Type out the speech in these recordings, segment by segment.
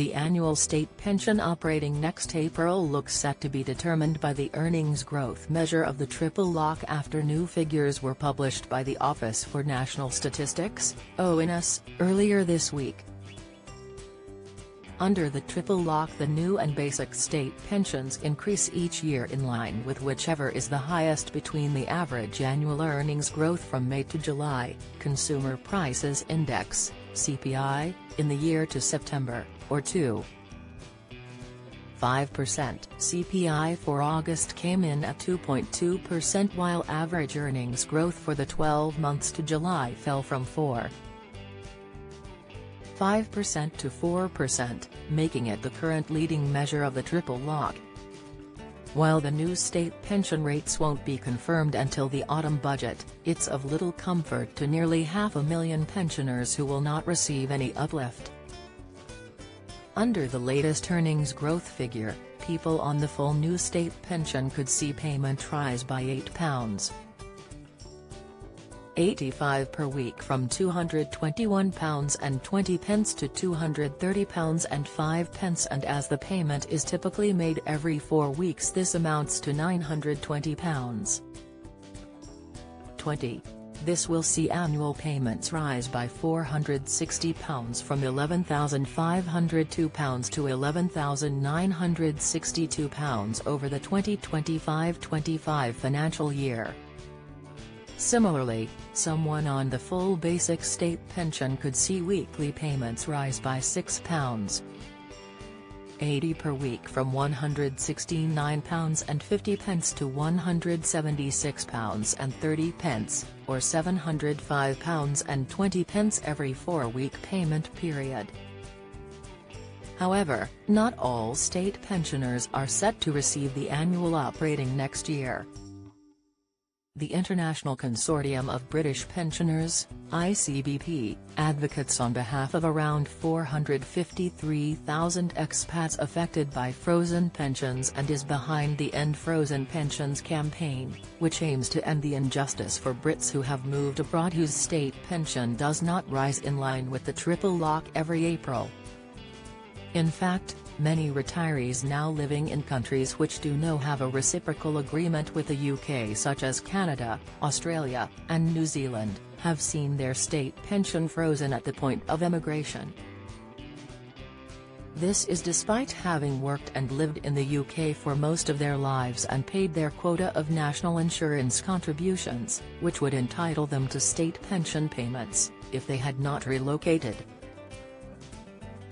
The annual state pension operating next April looks set to be determined by the earnings growth measure of the triple lock after new figures were published by the Office for National Statistics, ONS, earlier this week. Under the triple lock, the new and basic state pensions increase each year in line with whichever is the highest between the average annual earnings growth from May to July, Consumer Prices Index, CPI, in the year to September, or 2.5%. CPI for August came in at 2.2%, while average earnings growth for the 12 months to July fell from 4.5% to 4%, making it the current leading measure of the triple lock. While the new state pension rates won't be confirmed until the autumn budget, it's of little comfort to nearly 500,000 pensioners who will not receive any uplift. Under the latest earnings growth figure, people on the full new state pension could see payment rise by £8.85 per week from £221.20 to £230.05, and as the payment is typically made every 4 weeks, this amounts to £920.20. This will see annual payments rise by £460 from £11,502 to £11,962 over the 2025-25 financial year. Similarly, someone on the full basic state pension could see weekly payments rise by £6.80 per week from £169.50 to £176.30, or £705.20 every 4-week payment period. However, not all state pensioners are set to receive the annual operating next year. The International Consortium of British Pensioners, ICBP, advocates on behalf of around 453,000 expats affected by frozen pensions and is behind the End Frozen Pensions campaign, which aims to end the injustice for Brits who have moved abroad whose state pension does not rise in line with the triple lock every April. In fact, many retirees now living in countries which do not have a reciprocal agreement with the UK, such as Canada, Australia, and New Zealand, have seen their state pension frozen at the point of emigration. This is despite having worked and lived in the UK for most of their lives and paid their quota of national insurance contributions, which would entitle them to state pension payments, if they had not relocated.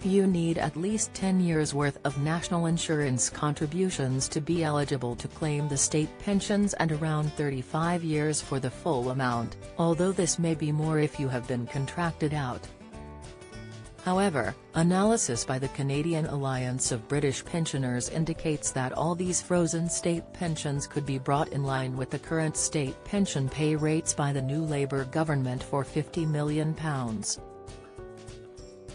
You need at least 10 years' worth of national insurance contributions to be eligible to claim the state pensions and around 35 years for the full amount, although this may be more if you have been contracted out. However, analysis by the Canadian Alliance of British Pensioners indicates that all these frozen state pensions could be brought in line with the current state pension pay rates by the new Labour government for £50 million.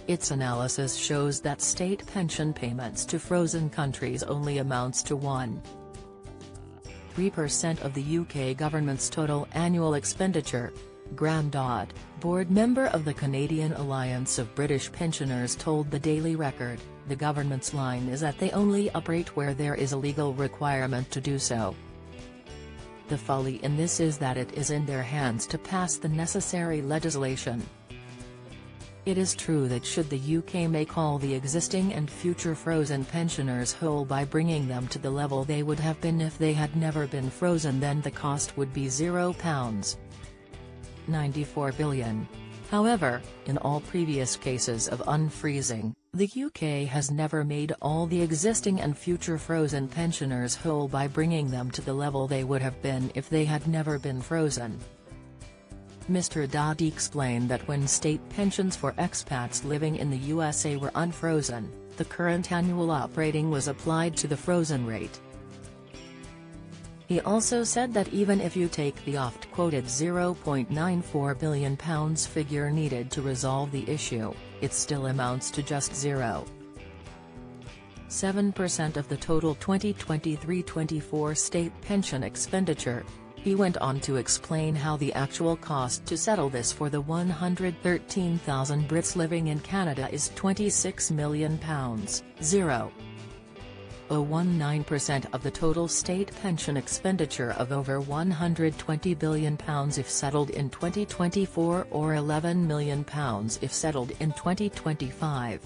Its analysis shows that state pension payments to frozen countries only amounts to 1.3% of the UK government's total annual expenditure. Graham Dodd, board member of the Canadian Alliance of British Pensioners, told the Daily Record, the government's line is that they only operate where there is a legal requirement to do so. The folly in this is that it is in their hands to pass the necessary legislation. It is true that should the UK make all the existing and future frozen pensioners whole by bringing them to the level they would have been if they had never been frozen, then the cost would be £0.94 billion. However, in all previous cases of unfreezing, the UK has never made all the existing and future frozen pensioners whole by bringing them to the level they would have been if they had never been frozen. Mr. Dodd explained that when state pensions for expats living in the USA were unfrozen, the current annual operating was applied to the frozen rate. He also said that even if you take the oft-quoted £0.94 billion figure needed to resolve the issue, it still amounts to just 0.7% of the total 2023-24 state pension expenditure. He went on to explain how the actual cost to settle this for the 113,000 Brits living in Canada is £26 million, 0.019% of the total state pension expenditure of over £120 billion if settled in 2024 or £11 million if settled in 2025.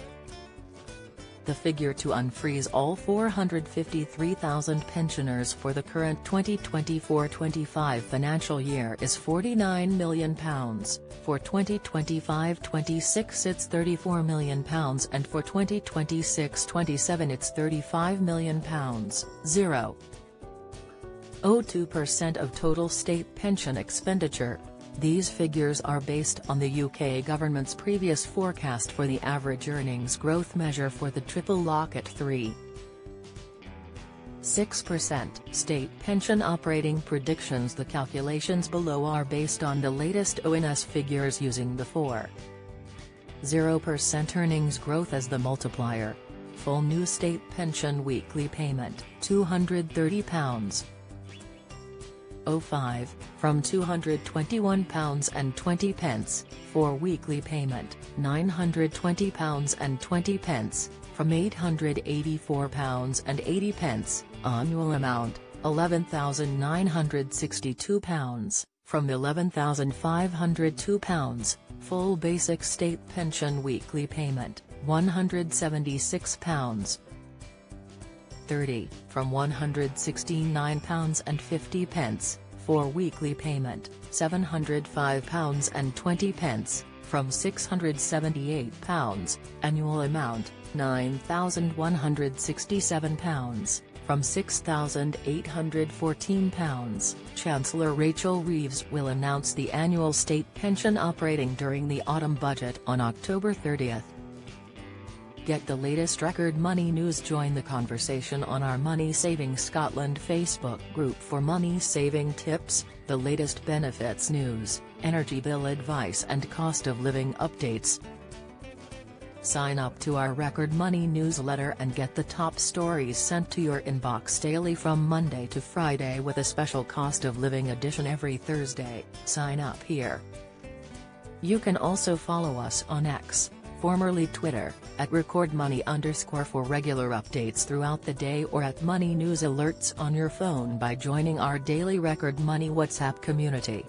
The figure to unfreeze all 453,000 pensioners for the current 2024-25 financial year is £49 million, for 2025-26 it's £34 million and for 2026-27 it's £35 million, 0.02% of total state pension expenditure. These figures are based on the UK government's previous forecast for the average earnings growth measure for the triple lock at 3.6% state pension operating predictions. The calculations below are based on the latest ONS figures using the 4.0% earnings growth as the multiplier. Full new state pension weekly payment, £230.05, from £221.20, for weekly payment, £920.20, from £884.80, annual amount, £11,962, from £11,502, full basic state pension weekly payment, £176.30, from £169.50, for weekly payment, £705.20, from £678, annual amount, £9,167, from £6,814. Chancellor Rachel Reeves will announce the annual state pension operating during the autumn budget on October 30th. Get the latest Record Money news. Join the conversation on our Money Saving Scotland Facebook group for money saving tips, the latest benefits news, energy bill advice and cost of living updates. Sign up to our Record Money newsletter and get the top stories sent to your inbox daily from Monday to Friday with a special cost of living edition every Thursday. Sign up here. You can also follow us on X, formerly Twitter, at @RecordMoney_ for regular updates throughout the day, or at Money News Alerts on your phone by joining our daily Record Money WhatsApp community.